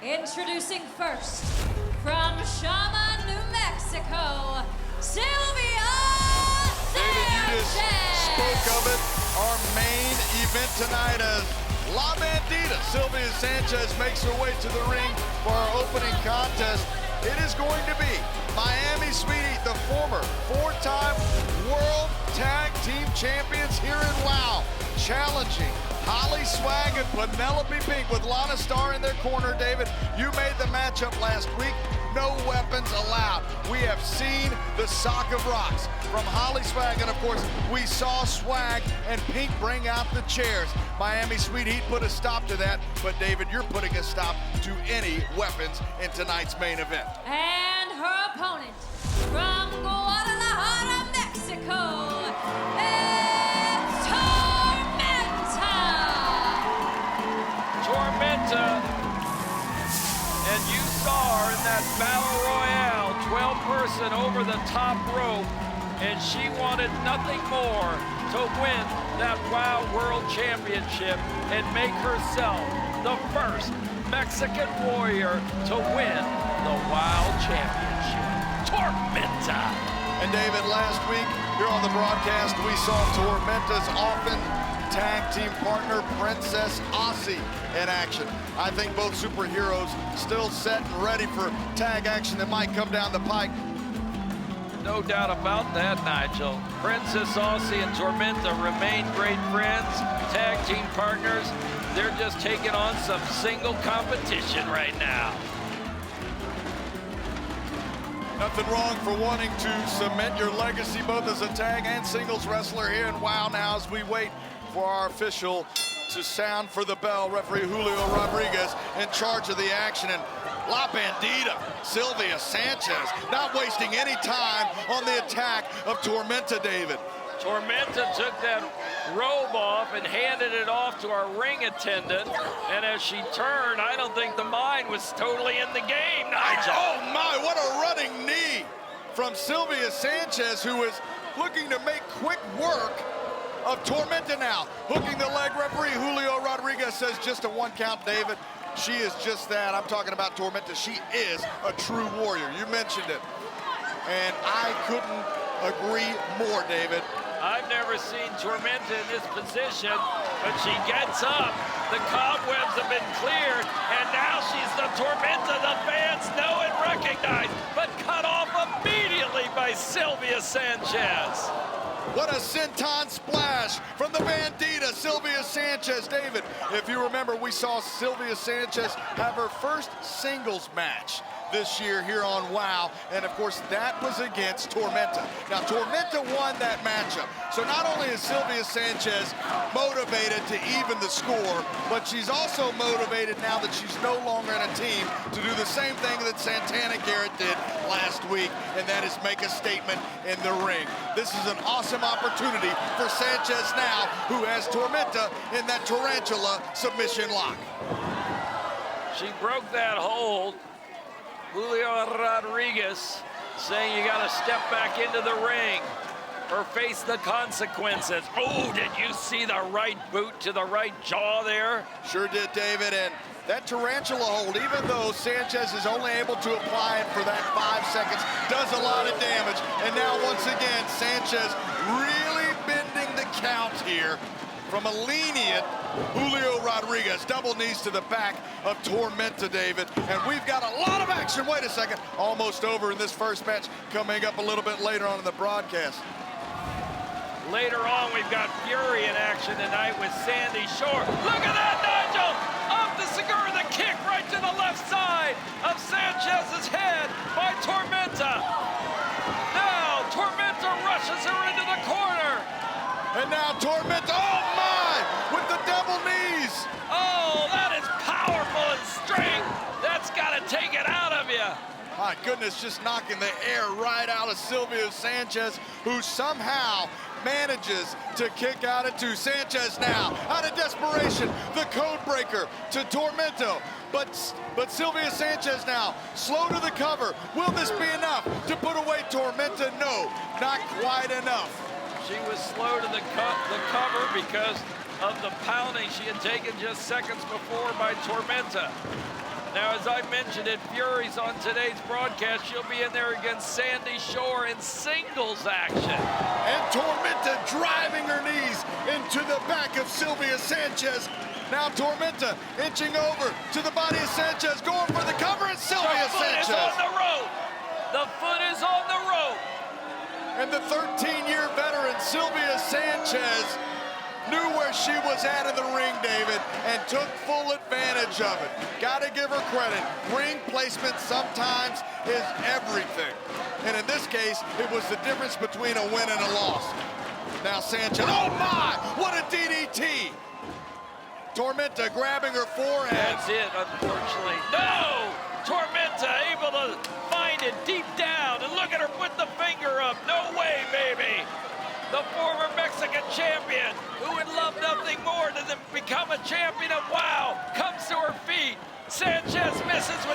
Introducing first, from Shama, New Mexico, Sylvia David, you just Sanchez. spoke of it. Our main event tonight as La Bandita, Sylvia Sanchez, makes her way to the ring for our opening contest. It is going to be Miami Sweet Heat, the former four-time World Tag Team Champions here in WOW, challenging Holly Swag and Penelope Pink with Lana Starr in their corner. David, you made the matchup last week. No weapons allowed. We have seen the sock of rocks from Holly Swag, and of course, we saw Swag and Pink bring out the chairs. Miami Sweet Heat put a stop to that, but David, you're putting a stop to any weapons in tonight's main event. And her opponent, from Guadalajara, Mexico, it's Tormenta. Tormenta, and you saw her in that battle royale, 12-person over the top rope, and she wanted nothing more to win that WOW World Championship and make herself the first Mexican warrior to win the WOW Championship. Tormenta. And David, last week here on the broadcast, we saw Tormenta's often tag team partner, Princess Aussie, in action. I think both superheroes still set and ready for tag action that might come down the pike. No doubt about that, Nigel. Princess Aussie and Tormenta remain great friends, tag team partners. They're just taking on some single competition right now. Nothing wrong for wanting to cement your legacy both as a tag and singles wrestler here in WOW now as we wait for our official to sound for the bell. Referee Julio Rodriguez in charge of the action, and La Bandita, Sylvia Sanchez, not wasting any time on the attack of Tormenta, David. Tormenta took that robe off and handed it off to our ring attendant, and as she turned, I don't think the mind was totally in the game, Nigel. Oh my, what a running knee from Sylvia Sanchez, who is looking to make quick work of Tormenta now. Hooking the leg, referee Julio Rodriguez says just a one count, David. She is just that. I'm talking about Tormenta. She is a true warrior. You mentioned it. And I couldn't agree more, David. I've never seen Tormenta in this position, but she gets up. The cobwebs have been cleared, and now she's the Tormenta the fans know and recognize, but cut off immediately by Sylvia Sanchez. What a senton splash from the Bandita, Sylvia Sanchez. David, if you remember, we saw Sylvia Sanchez have her first singles match this year here on WOW, and of course that was against Tormenta. Now Tormenta won that matchup, so not only is Sylvia Sanchez motivated to even the score, but she's also motivated now that she's no longer in a team to do the same thing that Santana Garrett did last week, and that is make a statement in the ring. This is an awesome opportunity for Sanchez now, who has Tormenta in that tarantula submission lock. She broke that hold. Julio Rodriguez saying you got to step back into the ring or face the consequences. Oh, did you see the right boot to the right jaw there? Sure did, David, and that tarantula hold, even though Sanchez is only able to apply it for that 5 seconds, does a lot of damage. And now, once again, Sanchez really bending the count here from a lenient Julio Rodriguez. Double knees to the back of Tormenta, David. And we've got a lot of action. Wait a second. Almost over in this first match, coming up a little bit later on in the broadcast. Later on, we've got Fury in action tonight with Sandy Shore. Look at that, Nigel! Up the cigar, the kick right to the left side of Sanchez's head by Tormenta. Now, Tormenta rushes her into the corner. And now Tormenta, oh my, with the double knees. Oh, that is powerful and strength. That's got to take it out of you. My goodness, just knocking the air right out of Sylvia Sanchez, who somehow manages to kick out at two. Sanchez now, out of desperation, the code breaker to Tormenta. But Sylvia Sanchez now, slow to the cover. Will this be enough to put away Tormenta? No, not quite enough. She was slow to the cover because of the pounding she had taken just seconds before by Tormenta. Now, as I mentioned in Fury's on today's broadcast, she'll be in there against Sandy Shore in singles action. And Tormenta driving her knees into the back of Sylvia Sanchez. Now Tormenta inching over to the body of Sanchez, going for the cover, and Sylvia Sanchez. The foot is on the rope. The foot is on the rope. And the 13-year veteran Sylvia Sanchez knew where she was at in the ring, David, and took full advantage of it. Gotta give her credit. Ring placement sometimes is everything. And in this case, it was the difference between a win and a loss. Now Sanchez, oh my, what a DDT! Tormenta grabbing her forehead. That's it, unfortunately. No! Tormenta able to find it deep down, and look at her put the finger up. No way, baby! The former Mexican champion, who would love nothing more than to become a champion of WOW, comes to her feet. Sanchez misses